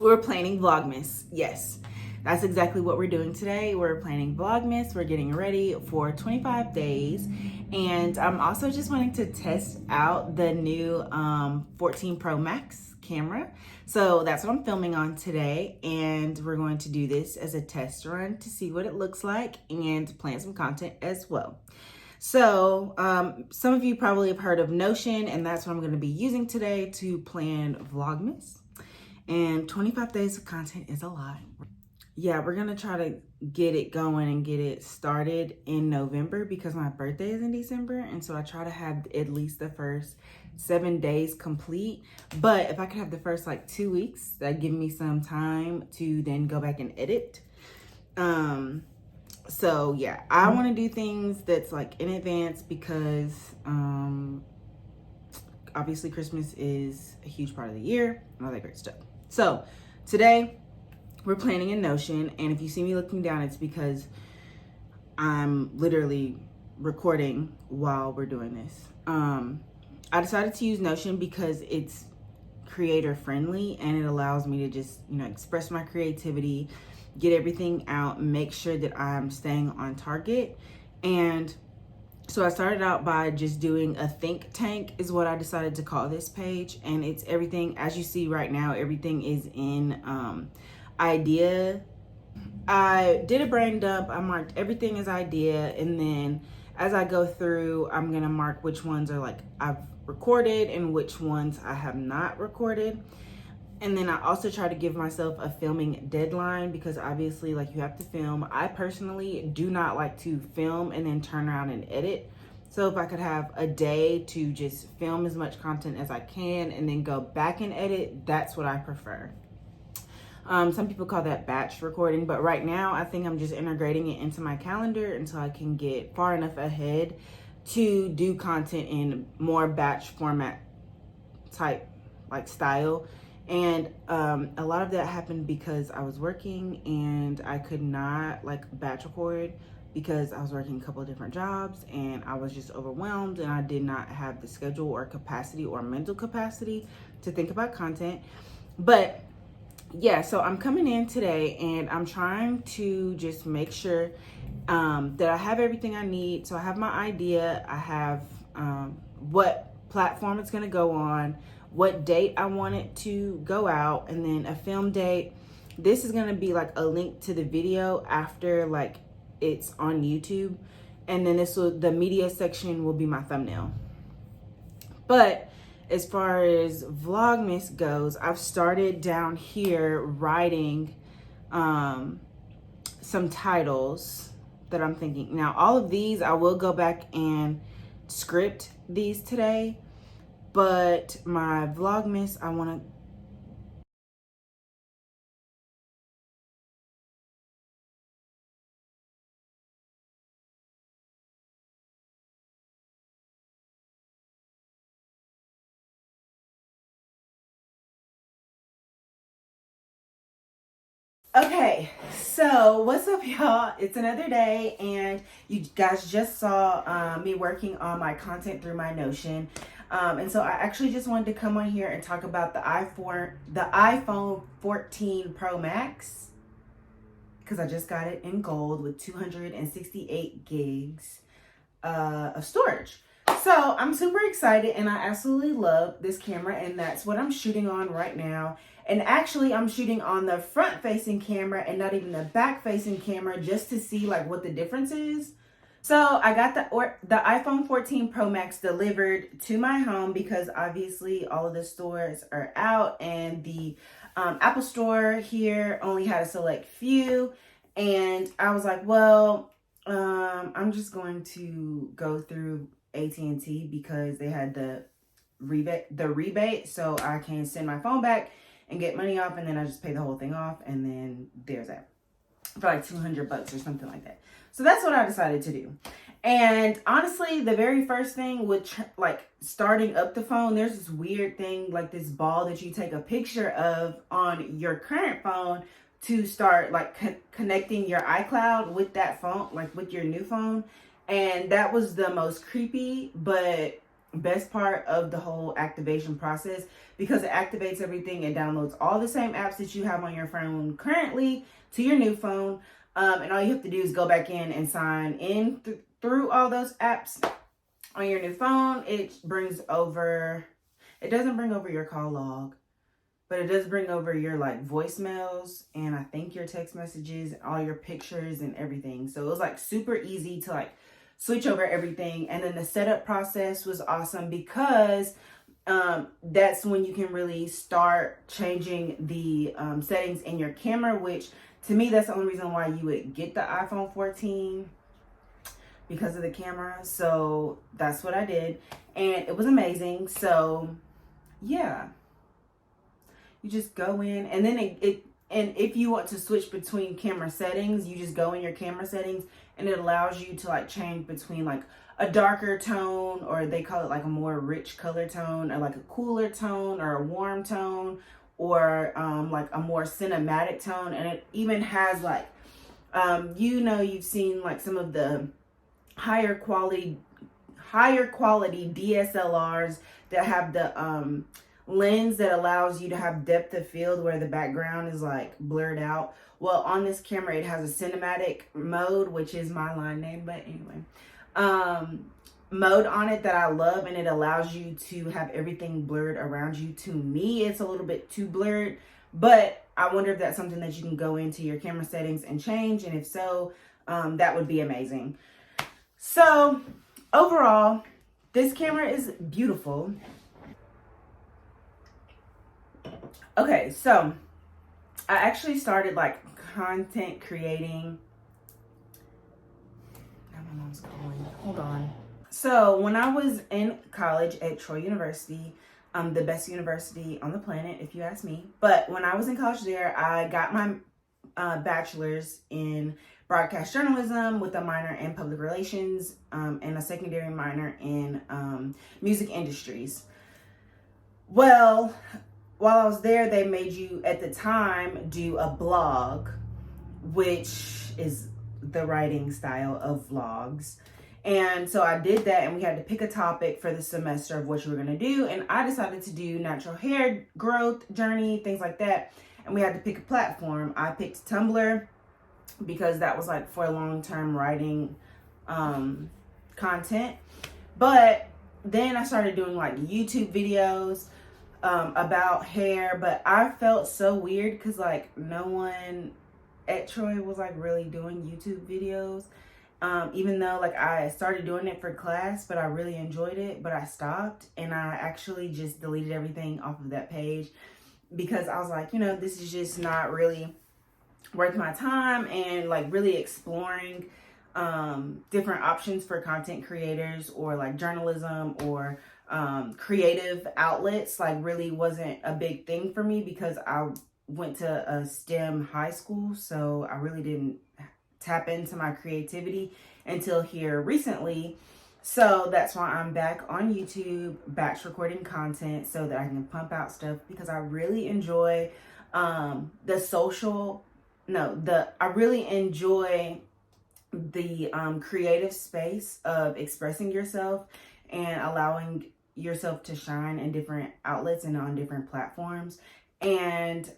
We're planning Vlogmas. Yes, that's exactly what we're doing today. We're planning Vlogmas. We're getting ready for 25 days. And I'm also just wanting to test out the new 14 Pro Max camera. So that's what I'm filming on today. And we're going to do this as a test run to see what it looks like and plan some content as well. So some of you probably have heard of Notion, and that's what I'm going to be using today to plan Vlogmas. And 25 days of content is a lot. Yeah, we're gonna try to get it going and get it started in November because my birthday is in December. And so I try to have at least the first 7 days complete. But if I could have the first like 2 weeks, that'd give me some time to then go back and edit. So yeah, I want to do things that's like in advance because obviously Christmas is a huge part of the year and all that great stuff. So today we're planning in Notion, and if you see me looking down, it's because I'm literally recording while we're doing this. I decided to use Notion because it's creator friendly and it allows me to just, express my creativity, get everything out, make sure that I'm staying on target. And so I started out by just doing a think tank is what I decided to call this page. And it's everything, as you see right now, everything is in idea. I did a brain dump. I marked everything as idea. And then as I go through, I'm going to mark which ones are like I've recorded and which ones I have not recorded. And then I also try to give myself a filming deadline because obviously like you have to film. I personally do not like to film and then turn around and edit. So if I could have a day to just film as much content as I can and then go back and edit, that's what I prefer. Some people call that batch recording, but right now I think I'm just integrating it into my calendar until I can get far enough ahead to do content in more batch format type like style. And a lot of that happened because I was working and I could not like batch record because I was working a couple of different jobs and I was just overwhelmed and I did not have the schedule or capacity or mental capacity to think about content. But yeah, so I'm coming in today and I'm trying to just make sure that I have everything I need. So I have my idea, I have what platform it's gonna go on, what date I want it to go out, and then a film date. This is gonna be like a link to the video after like it's on YouTube, and then the media section will be my thumbnail. But as far as Vlogmas goes, I've started down here writing some titles that I'm thinking. Now, all of these, I will go back and script these today, but my Vlogmas, I want to Okay, so what's up, y'all? It's another day, and you guys just saw me working on my content through my Notion. And so I actually just wanted to come on here and talk about the iPhone 14 Pro Max, because I just got it in gold with 268 gigs of storage. So I'm super excited and I absolutely love this camera, and that's what I'm shooting on right now. And actually I'm shooting on the front facing camera and not even the back facing camera, just to see like what the difference is. So I got the iPhone 14 Pro Max delivered to my home because obviously all of the stores are out and the Apple store here only had a select few. And I was like, well, I'm just going to go through AT&T because they had the rebate, so I can send my phone back and get money off, and then I just pay the whole thing off, and then there's that for like $200 or something like that. So that's what I decided to do. And honestly, the very first thing with like starting up the phone, there's this weird thing like this ball that you take a picture of on your current phone to start like connecting your iCloud with that phone, like with your new phone. And that was the most creepy but best part of the whole activation process, because it activates everything and downloads all the same apps that you have on your phone currently to your new phone. And all you have to do is go back in and sign in through all those apps on your new phone. It doesn't bring over your call log, but it does bring over your like voicemails and I think your text messages, all your pictures and everything. So it was like super easy to like switch over everything. And then the setup process was awesome because that's when you can really start changing the settings in your camera, which to me, that's the only reason why you would get the iPhone 14, because of the camera. So that's what I did. And it was amazing. So yeah, you just go in and then and if you want to switch between camera settings, you just go in your camera settings and it allows you to like change between like a darker tone, or they call it like a more rich color tone, or like a cooler tone, or a warm tone, or like a more cinematic tone. And it even has like, you've seen like some of the higher quality DSLRs that have the lens that allows you to have depth of field where the background is like blurred out. Well, on this camera, it has a cinematic mode, which is my line name, but anyway, mode on it that I love, and it allows you to have everything blurred around you. To me, it's a little bit too blurred, but I wonder if that's something that you can go into your camera settings and change, and if so, that would be amazing. So overall, this camera is beautiful. Okay, so I actually started like content creating. Now my mom's calling. Hold on. So when I was in college at Troy University, the best university on the planet, if you ask me. But when I was in college there, I got my bachelor's in broadcast journalism with a minor in public relations and a secondary minor in music industries. Well, while I was there, they made you, at the time, do a blog, which is the writing style of vlogs. And so I did that, and we had to pick a topic for the semester of what you were going to do. And I decided to do natural hair growth journey, things like that. And we had to pick a platform. I picked Tumblr because that was like for long-term writing content. But then I started doing like YouTube videos about hair, but I felt so weird because like no one at Troy was like really doing YouTube videos, even though like I started doing it for class, but I really enjoyed it, but I stopped, and I actually just deleted everything off of that page because I was like, this is just not really worth my time, and like really exploring different options for content creators or like journalism or creative outlets like really wasn't a big thing for me because I went to a STEM high school, so I really didn't tap into my creativity until here recently. So that's why I'm back on YouTube, batch recording content so that I can pump out stuff, because I really enjoy I really enjoy the creative space of expressing yourself and allowing yourself to shine in different outlets and on different platforms. And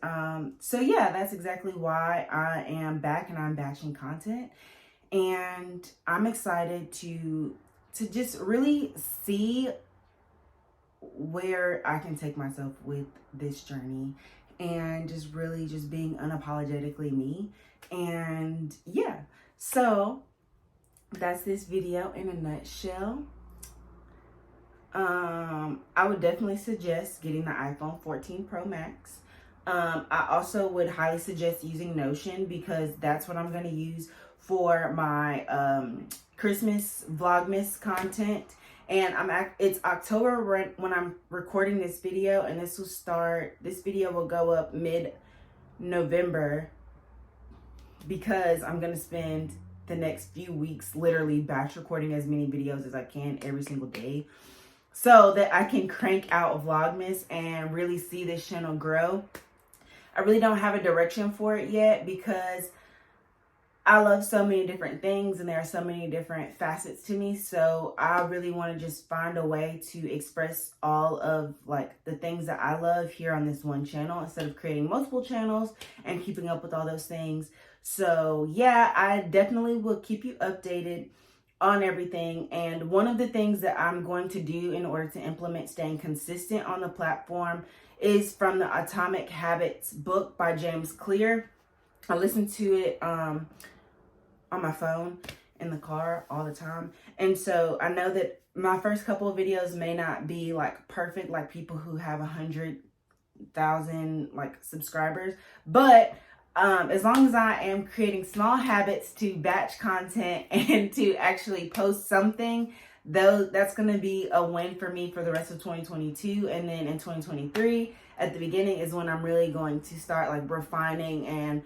so yeah, that's exactly why I am back and I'm batching content. And I'm excited to just really see where I can take myself with this journey, and just really just being unapologetically me. And yeah, so that's this video in a nutshell. I would definitely suggest getting the iPhone 14 Pro Max. I also would highly suggest using Notion, because that's what I'm going to use for my Christmas Vlogmas content. And it's October when I'm recording this video, and this video will go up mid-November, because I'm going to spend the next few weeks literally batch recording as many videos as I can every single day, so that I can crank out Vlogmas and really see this channel grow. I really don't have a direction for it yet, because I love so many different things, and there are so many different facets to me. So I really want to just find a way to express all of like the things that I love here on this one channel instead of creating multiple channels and keeping up with all those things. So yeah, I definitely will keep you updated on everything. And one of the things that I'm going to do in order to implement staying consistent on the platform is from the Atomic Habits book by James Clear. I listen to it on my phone in the car all the time. And so I know that my first couple of videos may not be like perfect, like people who have 100,000 like subscribers, but as long as I am creating small habits to batch content and to actually post something, though, that's going to be a win for me for the rest of 2022. And then in 2023, at the beginning is when I'm really going to start like refining and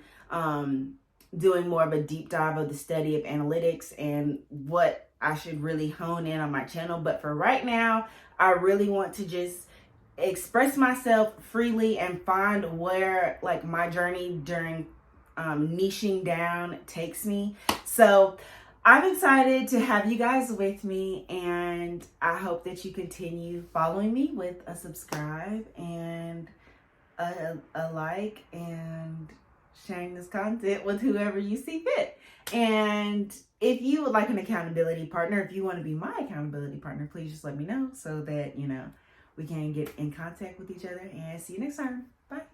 doing more of a deep dive of the study of analytics and what I should really hone in on my channel. But for right now, I really want to just express myself freely and find where like my journey during niching down takes me. So I'm excited to have you guys with me, and I hope that you continue following me with a subscribe and a like, and sharing this content with whoever you see fit. And if you would like an accountability partner, if you want to be my accountability partner, please just let me know so that, you know, we can get in contact with each other. And see you next time. Bye.